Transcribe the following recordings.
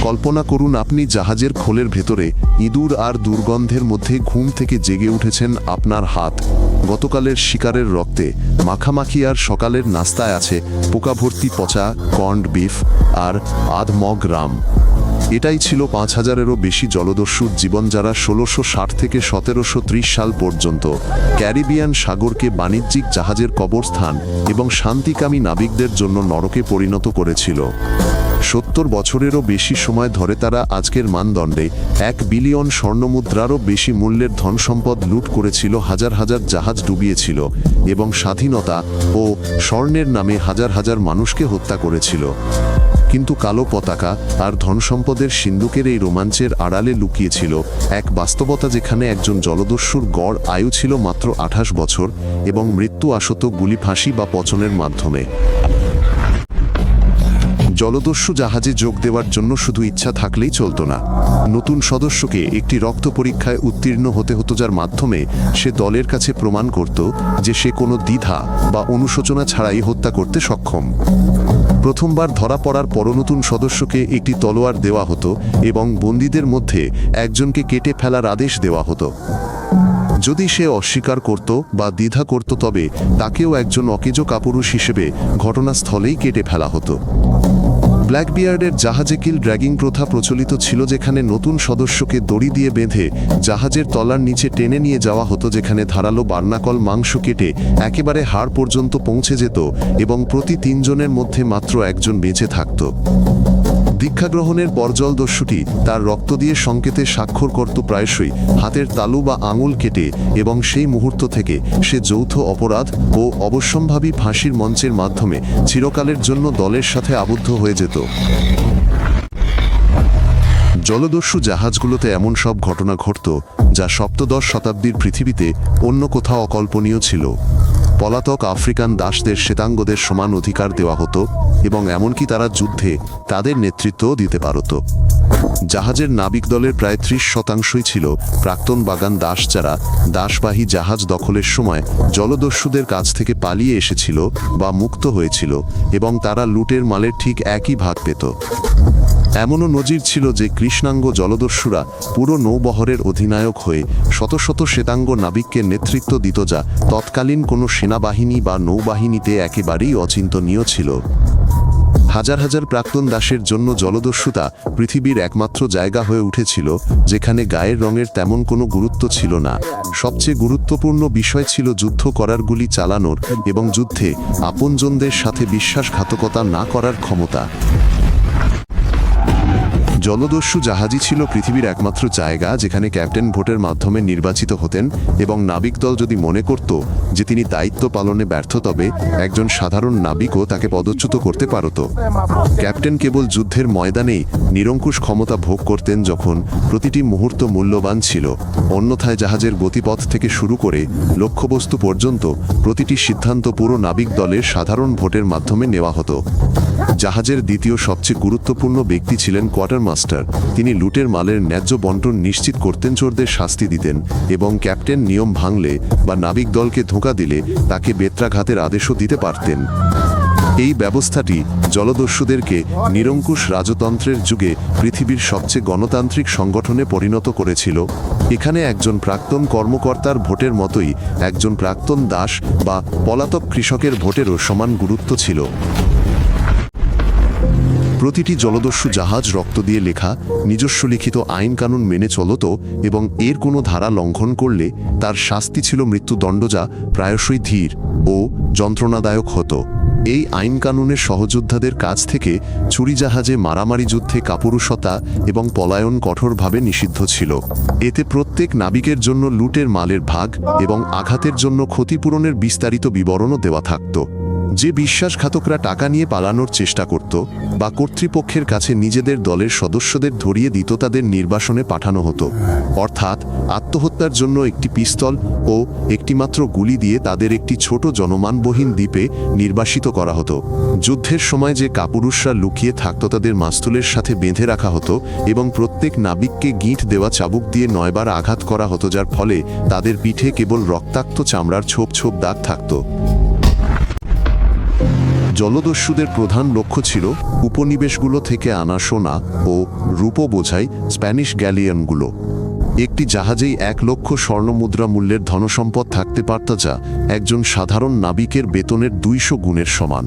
কল্পনা করুন আপনি জাহাজের খোলের ভেতরে ইঁদুর আর দুর্গন্ধের মধ্যে ঘুম থেকে জেগে উঠেছেন। আপনার হাত গতকালের শিকারের রক্তে মাখামাখি, আর সকালের নাস্তায় আছে পোকা ভর্তি পচা কর্নড বিফ আর আধ মগ রাম। এটাই ছিল ৫,০০০-এরও বেশি জলদস্যুর জীবন, যারা ১৬৬০ থেকে ১৭৩০ সাল পর্যন্ত ক্যারিবিয়ান সাগরকে বাণিজ্যিক জাহাজের কবরস্থান এবং শান্তিকামী নাবিকদের জন্য নরকে পরিণত করেছিল। ৭০ বছরেরও বেশি সময় ধরে তারা আজকের মানদণ্ডে ১ বিলিয়ন স্বর্ণমুদ্রারও বেশি মূল্যের ধনসম্পদ লুট করেছিল, হাজার হাজার জাহাজ ডুবিয়েছিল এবং স্বাধীনতা ও স্বর্ণের নামে হাজার হাজার মানুষকে হত্যা করেছিল। কিন্তু কালো পতাকা আর ধনসম্পদের সিন্ধুকের এই রোমাঞ্চের আড়ালে লুকিয়েছিল এক বাস্তবতা, যেখানে একজন জলদস্যুর গড় আয়ু ছিল মাত্র ২৮ বছর এবং মৃত্যু আসত গুলি, ফাঁসি বা পচনের মাধ্যমে। জলদস্যু জাহাজে যোগ দেওয়ার জন্য শুধু ইচ্ছা থাকলেই চলত না। নতুন সদস্যকে একটি রক্ত পরীক্ষায় উত্তীর্ণ হতে হতো, যার মাধ্যমে সে দলের কাছে প্রমাণ করত যে সে কোনো দ্বিধা বা অনুশোচনা ছাড়াই হত্যা করতে সক্ষম। প্রথমবার ধরা পড়ার পর নতুন সদস্যকে একটি তলোয়ার দেওয়া হতো এবং বন্দীদের মধ্যে একজনকে কেটে ফেলার আদেশ দেওয়া হতো। যদি সে অস্বীকার করত বা দ্বিধা করত, তবে তাকেও একজন অকেজো কাপুরুষ হিসেবে ঘটনাস্থলেই কেটে ফেলা হতো। ব্ল্যাকবিয়ার্ডের জাহাজে কিল ড্র্যাগিং প্রথা প্রচলিত ছিল, যেখানে নতুন সদস্যকে দড়ি দিয়ে বেঁধে জাহাজের তলার নিচে টেনে নিয়ে যাওয়া হতো, যেখানে ধারালো বার্নাকল মাংস কেটে একেবারে হাড় পর্যন্ত পৌঁছে যেত এবং প্রতি ৩ জনের মধ্যে মাত্র একজন বেঁচে থাকত। দীক্ষাগ্রহণের পর জলদস্যুটি তার রক্ত দিয়ে সংকেতে স্বাক্ষর করত, প্রায়শই হাতের তালু বা আঙুল কেটে, এবং সেই মুহূর্ত থেকে সে যৌথ অপরাধ ও অবশ্যম্ভাবী ফাঁসির মঞ্চের মাধ্যমে চিরকালের জন্য দলের সাথে আবদ্ধ হয়ে যেত। জলদস্যু জাহাজগুলোতে এমন সব ঘটনা ঘটত যা সপ্তদশ শতাব্দীর পৃথিবীতে অন্য কোথাও অকল্পনীয় ছিল। পলাতক আফ্রিকান দাসদের শ্বেতাঙ্গদের সমান অধিকার দেওয়া হতো এবং এমনকি তারা যুদ্ধে তাদের নেতৃত্বও দিতে পারত। জাহাজের নাবিক দলের প্রায় ৩০% ছিল প্রাক্তন বাগান দাস, যারা দাসবাহী জাহাজ দখলের সময় জলদস্যুদের কাছ থেকে পালিয়ে এসেছিল বা মুক্ত হয়েছিল, এবং তারা লুটের মালের ঠিক একই ভাগ পেত। এমনও নজির ছিল যে কৃষ্ণাঙ্গ জলদস্যুরা পুরো নৌবহরের অধিনায়ক হয়ে শত শত শ্বেতাঙ্গ নাবিককে নেতৃত্ব দিত, যা তৎকালীন কোনো সেনাবাহিনী বা নৌবাহিনীতে একেবারেই অচিন্তনীয় ছিল। হাজার হাজার প্রাক্তন দাসের জন্য জলদস্যুতা পৃথিবীর একমাত্র জায়গা হয়ে উঠেছিল যেখানে গায়ের রঙের তেমন কোনো গুরুত্ব ছিল না। সবচেয়ে গুরুত্বপূর্ণ বিষয় ছিল যুদ্ধ করার, গুলি চালানোর এবং যুদ্ধে আপনজনদের সাথে বিশ্বাসঘাতকতা না করার ক্ষমতা। জলদস্যু জাহাজই ছিল পৃথিবীর একমাত্র জায়গা যেখানে ক্যাপ্টেন ভোটের মাধ্যমে নির্বাচিত হতেন, এবং নাবিক দল যদি মনে করত যে তিনি দায়িত্ব পালনে ব্যর্থ, তবে একজন সাধারণ নাবিকও তাকে পদচ্যুত করতে পারত। ক্যাপ্টেন কেবল যুদ্ধের ময়দানেই নিরঙ্কুশ ক্ষমতা ভোগ করতেন যখন প্রতিটি মুহূর্ত মূল্যবান ছিল, অন্যথায় জাহাজের গতিপথ থেকে শুরু করে লক্ষ্যবস্তু পর্যন্ত প্রতিটি সিদ্ধান্ত পুরো নাবিক দলের সাধারণ ভোটের মাধ্যমে নেওয়া হতো। জাহাজের দ্বিতীয় সবচেয়ে গুরুত্বপূর্ণ ব্যক্তি ছিলেন কোয়ার্টারমাস্টার। তিনি লুটের মালের ন্যায্য বন্টন নিশ্চিত করতেন, চোরদের শাস্তি দিতেন, এবং ক্যাপ্টেন নিয়ম ভাঙলে বা নাবিক দলকে ধোঁকা দিলে তাকে বেত্রাঘাতের আদেশও দিতে পারতেন। এই ব্যবস্থাটি জলদস্যুদেরকে নিরঙ্কুশ রাজতন্ত্রের যুগে পৃথিবীর সবচেয়ে গণতান্ত্রিক সংগঠনে পরিণত করেছিল। এখানে একজন প্রাক্তন কর্মকর্তার ভোটের মতোই একজন প্রাক্তন দাস বা পলাতক কৃষকের ভোটেরও সমান গুরুত্ব ছিল। প্রতিটি জলদস্যু জাহাজ রক্ত দিয়ে লেখা নিজস্ব লিখিত আইন কানুন মেনে চলত, এবং এর কোনো ধারা লঙ্ঘন করলে তার শাস্তি ছিল মৃত্যুদণ্ড, যা প্রায়শই ধীর ও যন্ত্রণাদায়ক হতো। এই আইন কানুনের সহযোদ্ধাদের কাছ থেকে চুরি জাহাজে মারামারি, যুদ্ধে কাপুরুষতা এবং পলায়ন কঠোরভাবে নিষিদ্ধ ছিল। এতে প্রত্যেক নাবিকের জন্য লুটের মালের ভাগ এবং আঘাতের জন্য ক্ষতিপূরণের বিস্তারিত বিবরণও দেওয়া থাকত। যে বিশ্বাসঘাতকরা টাকা নিয়ে পালানোর চেষ্টা করত বা কর্তৃপক্ষের কাছে নিজেদের দলের সদস্যদের ধরিয়ে দিত, তাদের নির্বাসনে পাঠানো হতো, অর্থাৎ আত্মহত্যার জন্য একটি পিস্তল ও একটিমাত্র গুলি দিয়ে তাদের একটি ছোট জনমানবহীন দ্বীপে নির্বাসিত করা হতো। যুদ্ধের সময় যে কাপুরুষরা লুকিয়ে থাকত তাদের মাস্তুলের সাথে বেঁধে রাখা হতো এবং প্রত্যেক নাবিককে গিঁট দেওয়া চাবুক দিয়ে ৯ বার আঘাত করা হতো, যার ফলে তাদের পিঠে কেবল রক্তাক্ত চামড়ার ছোপ ছোপ দাগ থাকত। জলদস্যুদের প্রধান লক্ষ্য ছিল উপনিবেশগুলো থেকে আনা সোনা ও রূপো বোঝাই স্প্যানিশ গ্যালিয়নগুলো। একটি জাহাজেই 1 লক্ষ স্বর্ণমুদ্রা মূল্যের ধনসম্পদ থাকতে পারত, যা একজন সাধারণ নাবিকের বেতনের 200 গুণের সমান।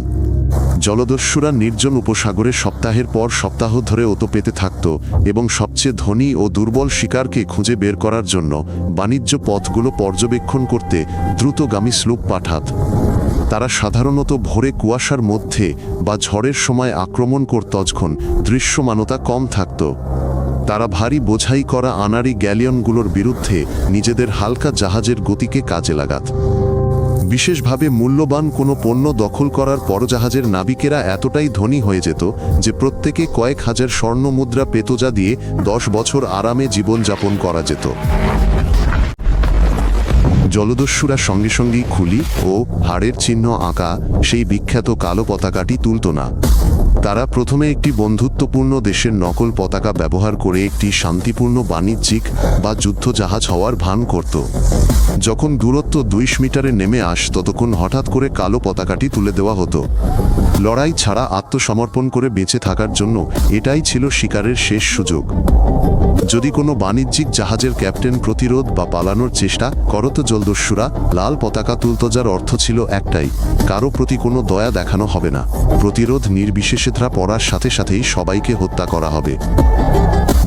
জলদস্যুরা নির্জন উপসাগরে সপ্তাহের পর সপ্তাহ ধরে ওতো পেতে থাকত এবং সবচেয়ে ধনী ও দুর্বল শিকারকে খুঁজে বের করার জন্য বাণিজ্য পথগুলো পর্যবেক্ষণ করতে দ্রুতগামী স্লুপ পাঠাত। তারা সাধারণত ভোরে কুয়াশার মধ্যে বা ঝড়ের সময় আক্রমণ করত যখন দৃশ্যমানতা কম থাকত। তারা ভারী বোঝাই করা আনাড়ি গ্যালিয়নগুলোর বিরুদ্ধে নিজেদের হালকা জাহাজের গতিকে কাজে লাগাত। বিশেষভাবে মূল্যবান কোনো পণ্য দখল করার পর জাহাজের নাবিকেরা এতটাই ধনী হয়ে যেত যে প্রত্যেকে কয়েক হাজার স্বর্ণমুদ্রা পেত, যা দিয়ে 10 বছর আরামে জীবনযাপন করা যেত। জলদস্যুরা সঙ্গে সঙ্গেই খুলি ও হাড়ের চিহ্ন আঁকা সেই বিখ্যাত কালো পতাকাটি তুলত না। তারা প্রথমে একটি বন্ধুত্বপূর্ণ দেশের নকল পতাকা ব্যবহার করে একটি শান্তিপূর্ণ বাণিজ্যিক বা যুদ্ধ জাহাজ হওয়ার ভান করত। যখন দূরত্ব 200 মিটারে নেমে আসত, ততক্ষণ হঠাৎ করে কালো পতাকাটি তুলে দেওয়া হতো। লড়াই ছাড়া আত্মসমর্পণ করে বেঁচে থাকার জন্য এটাই ছিল শিকারের শেষ সুযোগ। যদি কোনো বাণিজ্যিক জাহাজের ক্যাপ্টেন প্রতিরোধ বা পালানোর চেষ্টা করত, জলদস্যুরা লাল পতাকা তুলত, যার অর্থ ছিল একটাই: কারো প্রতি কোনো দয়া দেখানো হবে না। প্রতিরোধ নির্বিশেষেরা পড়ার সাথে সাথেই সবাইকে হত্যা করা হবে।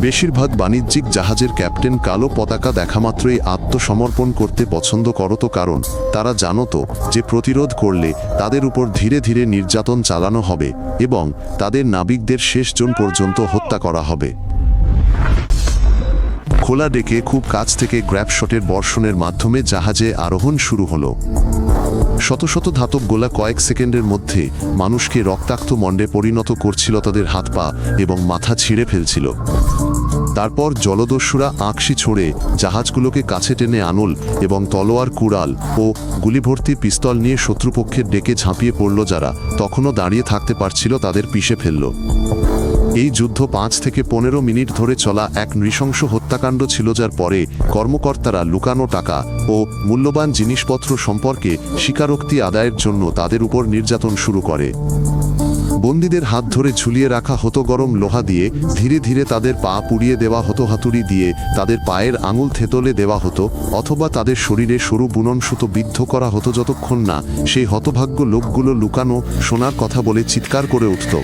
বেশিরভাগ বাণিজ্যিক জাহাজের ক্যাপ্টেন কালো পতাকা দেখামাত্রই আত্মসমর্পণ করতে পছন্দ করত, কারণ তারা জানত যে প্রতিরোধ করলে তাদের উপর ধীরে ধীরে নির্যাতন চালানো হবে এবং তাদের নাবিকদের শেষজন পর্যন্ত হত্যা করা হবে। খোলা ডেকে খুব কাছ থেকে গ্র্যাপশটের বর্ষণের মাধ্যমে জাহাজে আরোহণ শুরু হলো। শত শত ধাতব গোলা কয়েক সেকেন্ডের মধ্যে মানুষকে রক্তাক্ত মণ্ডে পরিণত করছিল, তাদের হাত পা এবং মাথা ছিঁড়ে ফেলছিল। তারপর জলদস্যুরা আঁকশি ছড়ে জাহাজগুলোকে কাছে টেনে আনল এবং তলোয়ার, কুড়াল ও গুলিভর্তি পিস্তল নিয়ে শত্রুপক্ষের ডেকে ঝাঁপিয়ে পড়ল। যারা তখনও দাঁড়িয়ে থাকতে পারছিল তাদের পিষে ফেলল। এই যুদ্ধ 5 থেকে 15 মিনিট ধরে চলা এক নৃশংস হত্যাকাণ্ড ছিল, যার পরে কর্মকর্তারা লুকানো টাকা ও মূল্যবান জিনিসপত্র সম্পর্কে স্বীকারোক্তি আদায়ের জন্য তাদের উপর নির্যাতন শুরু করে। বন্দীদের হাত ধরে ঝুলিয়ে রাখা হতো গরম লোহা দিয়ে, ধীরে ধীরে তাদের পা পুড়িয়ে দেওয়া হতো হাতুড়ি দিয়ে, তাদের পায়ের আঙুল থেতলে দেওয়া হতো, অথবা তাদের শরীরে সরু বুনন সুতো বিদ্ধ করা হতো, যতক্ষণ না সেই হতভাগ্য লোকগুলো লুকানো সোনার কথা বলে চিৎকার করে উঠত।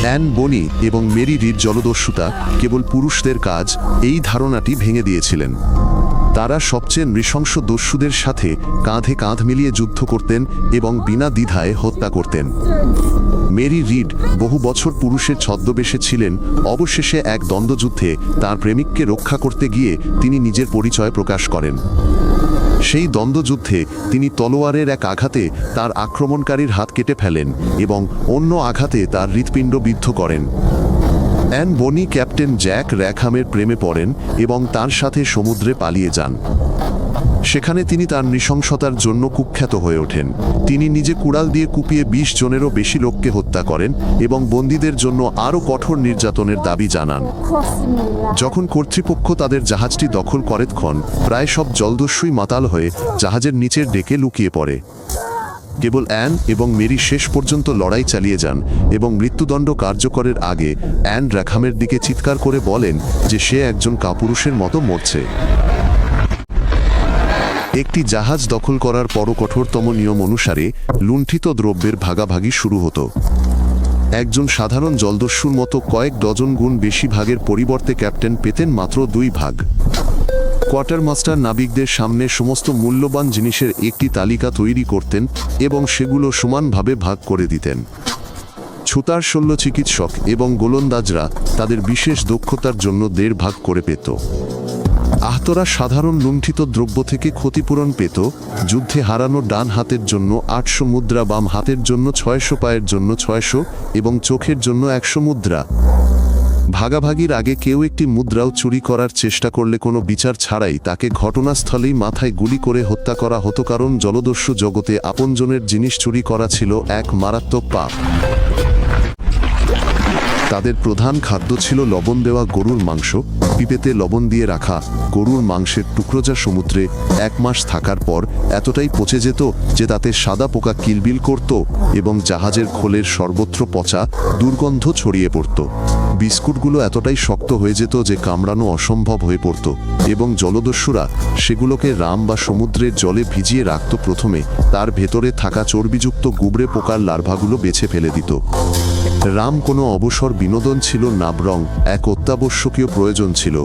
অ্যান বনি এবং মেরি রিড জলদস্যুতা কেবল পুরুষদের কাজ, এই ধারণাটি ভেঙে দিয়েছিলেন। তারা সবচেয়ে নৃশংস দস্যুদের সাথে কাঁধে কাঁধ মিলিয়ে যুদ্ধ করতেন এবং বিনা দ্বিধায় হত্যা করতেন। মেরি রিড বহু বছর পুরুষের ছদ্মবেশে ছিলেন। অবশেষে এক দ্বন্দ্বযুদ্ধে তার প্রেমিককে রক্ষা করতে গিয়ে তিনি নিজের পরিচয় প্রকাশ করেন। সেই দ্বন্দ্বযুদ্ধে তিনি তলোয়ারের এক আঘাতে তার আক্রমণকারীর হাত কেটে ফেলেন এবং অন্য আঘাতে তার হৃৎপিণ্ড বিদ্ধ করেন। অ্যান বনি ক্যাপ্টেন জ্যাক র্যাকহামের প্রেমে পড়েন এবং তার সাথে সমুদ্রে পালিয়ে যান। সেখানে তিনি তার নৃশংসতার জন্য কুখ্যাত হয়ে ওঠেন। তিনি নিজে কুড়াল দিয়ে কুপিয়ে 20 জনেরও বেশি লোককে হত্যা করেন এবং বন্দীদের জন্য আরও কঠোর নির্যাতনের দাবি জানান। যখন কর্তৃপক্ষ তাদের জাহাজটি দখল করে, তখন প্রায় সব জলদস্যুই মাতাল হয়ে জাহাজের নিচের ডেকে লুকিয়ে পড়ে। কেবল অ্যান এবং মেরি শেষ পর্যন্ত লড়াই চালিয়ে যান এবং মৃত্যুদণ্ড কার্যকরের আগে অ্যান র্যাকহামের দিকে চিৎকার করে বলেন যে সে একজন কাপুরুষের মতো মরছে। একটি জাহাজ দখল করার পরও কঠোরতম নিয়ম অনুসারে লুণ্ঠিত দ্রব্যের ভাগাভাগি শুরু হতো। একজন সাধারণ জলদস্যুর মতো কয়েক ডজন গুণ বেশি ভাগের পরিবর্তে ক্যাপ্টেন পেতেন মাত্র 2 ভাগ। কোয়ার্টারমাস্টার নাবিকদের সামনে সমস্ত মূল্যবান জিনিসের একটি তালিকা তৈরি করতেন এবং সেগুলো সমানভাবে ভাগ করে দিতেন। ছুতার শল্য চিকিৎসক এবং গোলন্দাজরা তাদের বিশেষ দক্ষতার জন্য 1.5 ভাগ করে পেত। আহতরা সাধারণ লুণ্ঠিত দ্রব্য থেকে ক্ষতিপূরণ পেত। যুদ্ধে হারানো ডান হাতের জন্য 800 মুদ্রা, বাম হাতের জন্য 600, পায়ের জন্য 600 এবং চোখের জন্য 100 মুদ্রা। ভাগাভাগির আগে কেউ একটি মুদ্রাও চুরি করার চেষ্টা করলে কোনো বিচার ছাড়াই তাকে ঘটনাস্থলেই মাথায় গুলি করে হত্যা করা হতো, কারণ জলদস্যু জগতে আপনজনের জিনিস চুরি করা ছিল এক মারাত্মক পাপ। তাদের প্রধান খাদ্য ছিল লবণ দেওয়া গরুর মাংস, পিপেতে লবণ দিয়ে রাখা গরুর মাংসের টুকরো, যা সমুদ্রে 1 মাস থাকার পর এতটাই পচে যেত যে তাতে সাদা পোকা কিলবিল করত এবং জাহাজের খোলের সর্বত্র পচা দুর্গন্ধ ছড়িয়ে পড়ত। বিস্কুটগুলো এতটাই শক্ত হয়ে যেত যে কামড়ানো অসম্ভব হয়ে পড়ত এবং জলদস্যুরা সেগুলোকে রাম বা সমুদ্রের জলে ভিজিয়ে রাখত। প্রথমে তার ভেতরে থাকা চর্বিযুক্ত গুবরে পোকার লার্ভাগুলো বেছে ফেলে দিত। রাম কোনো অবসর বিনোদন ছিল না, বরং এক অত্যাবশ্যকীয় প্রয়োজন ছিল।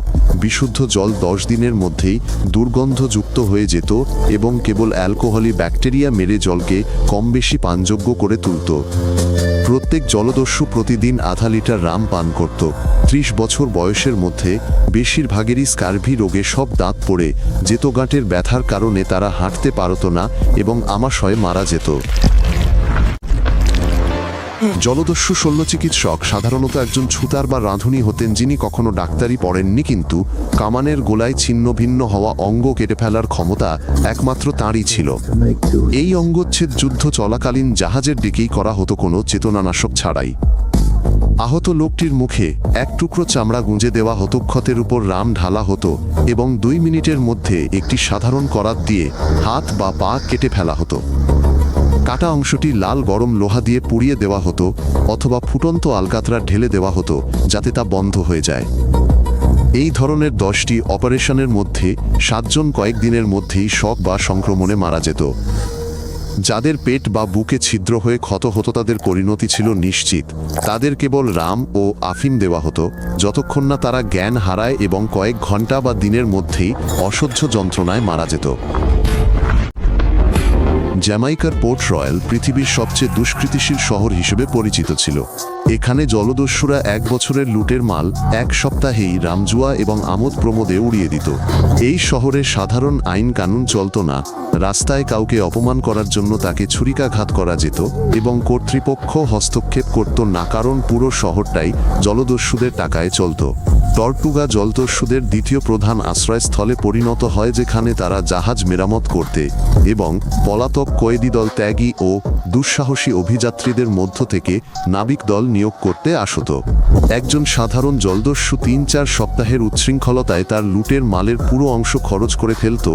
বিশুদ্ধ জল 10 দিনের মধ্যেই দুর্গন্ধযুক্ত হয়ে যেত এবং কেবল অ্যালকোহলি ব্যাকটেরিয়া মেরে জলকে কম বেশি পানযোগ্য করে তুলত। প্রত্যেক জলদস্যু প্রতিদিন আধা লিটার রাম পান করত। 30 বছর বয়সের মধ্যে বেশিরভাগেরই স্কার্ভি রোগে সব দাঁত পড়ে যেত। গাঁটের ব্যথার কারণে তারা হাঁটতে পারত না এবং আমাশয়ে মারা যেত। জলদস্যু শল্যচিকিৎসক সাধারণত একজন ছুতার বা রাঁধুনি হতেন, যিনি কখনো ডাক্তারি পড়েননি, কিন্তু কামানের গোলায় ছিন্ন ভিন্ন হওয়া অঙ্গ কেটে ফেলার ক্ষমতা একমাত্র তাঁরই ছিল। এই অঙ্গচ্ছেদ যুদ্ধ চলাকালীন জাহাজের দিকেই করা হতো, কোনো চেতনানাশক ছাড়াই। আহত লোকটির মুখে এক টুকরো চামড়া গুঁজে দেওয়া হতো, ক্ষতের উপর রাম ঢালা হতো এবং 2 মিনিটের মধ্যে একটি সাধারণ করাত দিয়ে হাত বা পা কেটে ফেলা হতো। কাটা অংশটি লাল গরম লোহা দিয়ে পুড়িয়ে দেওয়া হতো অথবা ফুটন্ত আলকাতরা ঢেলে দেওয়া হতো যাতে তা বন্ধ হয়ে যায়। এই ধরনের 10টি অপারেশনের মধ্যে 7 জন কয়েকদিনের মধ্যেই শক বা সংক্রমণে মারা যেত। যাদের পেট বা বুকে ছিদ্র হয়ে ক্ষত হতো তাদের পরিণতি ছিল নিশ্চিত। তাদের কেবল রাম ও আফিম দেওয়া হতো যতক্ষণ না তারা জ্ঞান হারায় এবং কয়েক ঘন্টা বা দিনের মধ্যেই অসহ্য যন্ত্রণায় মারা যেত। জ্যামাইকার পোর্ট রয়্যাল পৃথিবীর সবচেয়ে দুষ্কৃতিশীল শহর হিসেবে পরিচিত ছিল। এখানে জলদস্যুরা 1 বছরের লুটের মাল 1 সপ্তাহেই রামজুয়া এবং আমোদ প্রমোদে উড়িয়ে দিত। এই শহরে সাধারণ আইন কানুন চলত না। রাস্তায় কাউকে অপমান করার জন্য তাকে ছুরিকাঘাত করা যেত এবং কর্তৃপক্ষ হস্তক্ষেপ করত না, কারণ পুরো শহরটাই জলদস্যুদের টাকায় চলত। টর্টুগা জলদস্যুদের দ্বিতীয় প্রধান আশ্রয়স্থলে পরিণত হয়, যেখানে তারা জাহাজ মেরামত করতে এবং পলাতক কয়েদি দল ত্যাগী ও দুঃসাহসী অভিযাত্রীদের মধ্য থেকে নাবিক দল নিয়োগ করতে আসত। একজন সাধারণ জলদস্যু 3-4 সপ্তাহের উচ্ছৃঙ্খলতায় তার লুটের মালের পুরো অংশ খরচ করে ফেলত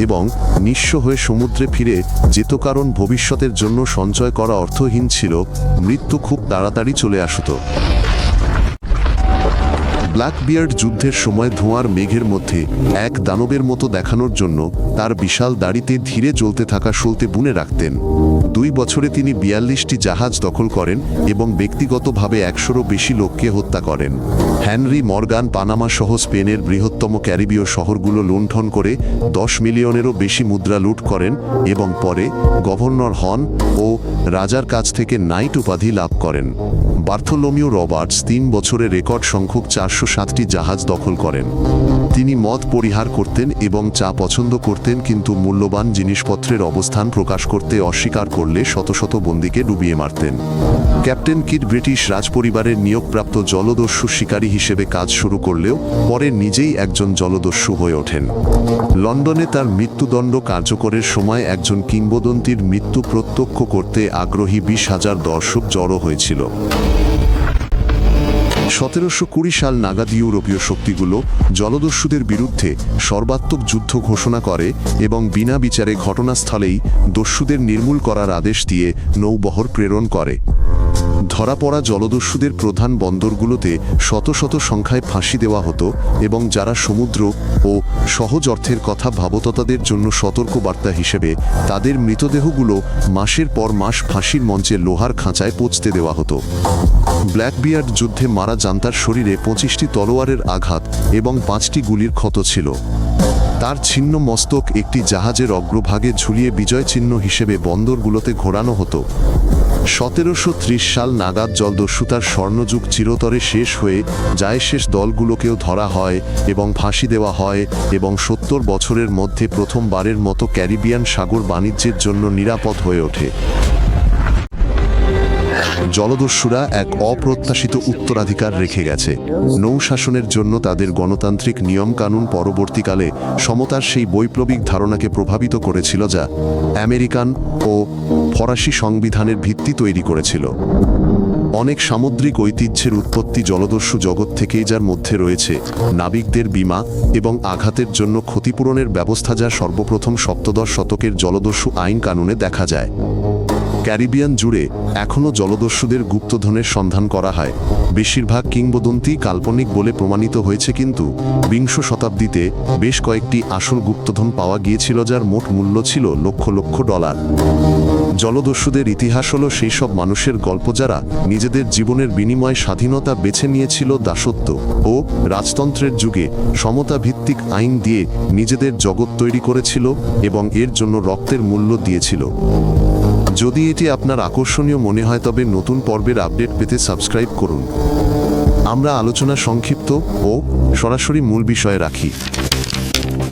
এবং নিঃস্ব হয়ে সমুদ্রে ফিরে যেত, কারণ ভবিষ্যতের জন্য সঞ্চয় করা অর্থহীন ছিল। মৃত্যু খুব তাড়াতাড়ি চলে আসত। ব্ল্যাকবিয়ার্ড যুদ্ধের সময় ধোঁয়ার মেঘের মধ্যে এক দানবের মতো দেখানোর জন্য তার বিশাল দাড়িতে ধীরে জ্বলতে থাকা সলতে বুনে রাখতেন। 2 বছরে তিনি 42টি জাহাজ দখল করেন এবং ব্যক্তিগতভাবে 100-রও বেশি লোককে হত্যা করেন। হেনরি মর্গান পানামা সহ স্পেনের বৃহত্তম ক্যারিবীয় শহরগুলো লুণ্ঠন করে 10 মিলিয়নেরও বেশি মুদ্রা লুট করেন এবং পরে গভর্নর হন ও রাজার কাছ থেকে নাইট উপাধি লাভ করেন। বার্থোলোমিও রবার্টস 3 বছরে রেকর্ড সংখ্যক 407টি জাহাজ দখল করেন। তিনি মদ পরিহার করতেন এবং চা পছন্দ করতেন, কিন্তু মূল্যবান জিনিসপত্রের অবস্থান প্রকাশ করতে অস্বীকার করলে শত শত বন্দীকে ডুবিয়ে মারতেন। ক্যাপ্টেন কিড ব্রিটিশ রাজপরিবারের নিয়োগপ্রাপ্ত জলদস্যু শিকারী হিসেবে কাজ শুরু করলেও পরে নিজেই একজন জলদস্যু হয়ে ওঠেন। লন্ডনে তার মৃত্যুদণ্ড কার্যকরের সময় একজন কিংবদন্তির মৃত্যু প্রত্যক্ষ করতে আগ্রহী 20,000 দর্শক জড়ো হয়েছিল। 1720 সাল নাগাদ ইউরোপীয় শক্তিগুলো জলদস্যুদের বিরুদ্ধে সর্বাত্মক যুদ্ধ ঘোষণা করে এবং বিনা বিচারে ঘটনাস্থলেই দস্যুদের নির্মূল করার আদেশ দিয়ে নৌবহর প্রেরণ করে। ধরা পড়া জলদস্যুদের প্রধান বন্দরগুলোতে শত শত সংখ্যায় ফাঁসি দেওয়া হতো এবং যারা সমুদ্র ও সহজ অর্থের কথা ভাবত তাদের জন্য সতর্কবার্তা হিসেবে তাদের মৃতদেহগুলো মাসের পর মাস ফাঁসির মঞ্চে লোহার খাঁচায় পচতে দেওয়া হতো। ব্ল্যাকবিয়ার্ড যুদ্ধে মারা যান তার শরীরে 25টি তলোয়ারের আঘাত এবং 5টি গুলির ক্ষত ছিল। তার ছিন্ন মস্তক একটি জাহাজের অগ্রভাগে ঝুলিয়ে বিজয় চিহ্ন হিসেবে বন্দরগুলোতে ঘোরানো হতো। 1730 সাল নাগাদ জলদস্যুতার স্বর্ণযুগ চিরতরে শেষ হয়ে যায়। শেষ দলগুলোকেও ধরা হয় এবং ফাঁসি দেওয়া হয় এবং 70 বছরের মধ্যে প্রথমবারের মতো ক্যারিবিয়ান সাগর বাণিজ্যের জন্য নিরাপদ হয়ে ওঠে। জলদস্যুরা এক অপ্রত্যাশিত উত্তরাধিকার রেখে গেছে। নৌ শাসনের জন্য তাদের গণতান্ত্রিক নিয়মকানুন পরবর্তীকালে সমতার সেই বৈপ্লবিক ধারণাকে প্রভাবিত করেছিল যা আমেরিকান ও ফরাসি সংবিধানের ভিত্তি তৈরি করেছিল। অনেক সামুদ্রিক ঐতিহ্যের উৎপত্তি জলদস্যু জগৎ থেকেই, যার মধ্যে রয়েছে নাবিকদের বীমা এবং আঘাতের জন্য ক্ষতিপূরণের ব্যবস্থা, যা সর্বপ্রথম সপ্তদশ শতকের জলদস্যু আইন কানুনে দেখা যায়। ক্যারিবিয়ান জুড়ে এখনও জলদস্যুদের গুপ্তধনের সন্ধান করা হয়। বেশিরভাগ কিংবদন্তি কাল্পনিক বলে প্রমাণিত হয়েছে, কিন্তু বিংশ শতাব্দীতে বেশ কয়েকটি আসল গুপ্তধন পাওয়া গিয়েছিল, যার মোট মূল্য ছিল লক্ষ লক্ষ ডলার। জলদস্যুদের ইতিহাস হলো সেই সব মানুষের গল্প যারা নিজেদের জীবনের বিনিময়ে স্বাধীনতা বেছে নিয়েছিল, দাসত্ব ও রাজতন্ত্রের যুগে সমতা ভিত্তিক আইন দিয়ে নিজেদের জগৎ তৈরি করেছিল এবং এর জন্য রক্তের মূল্য দিয়েছিল। যদি এটি আপনার আকর্ষণীয় মনে হয়, তবে নতুন পর্বের আপডেট পেতে সাবস্ক্রাইব করুন। আমরা আলোচনা সংক্ষিপ্ত ও সরাসরি মূল বিষয়ে রাখি।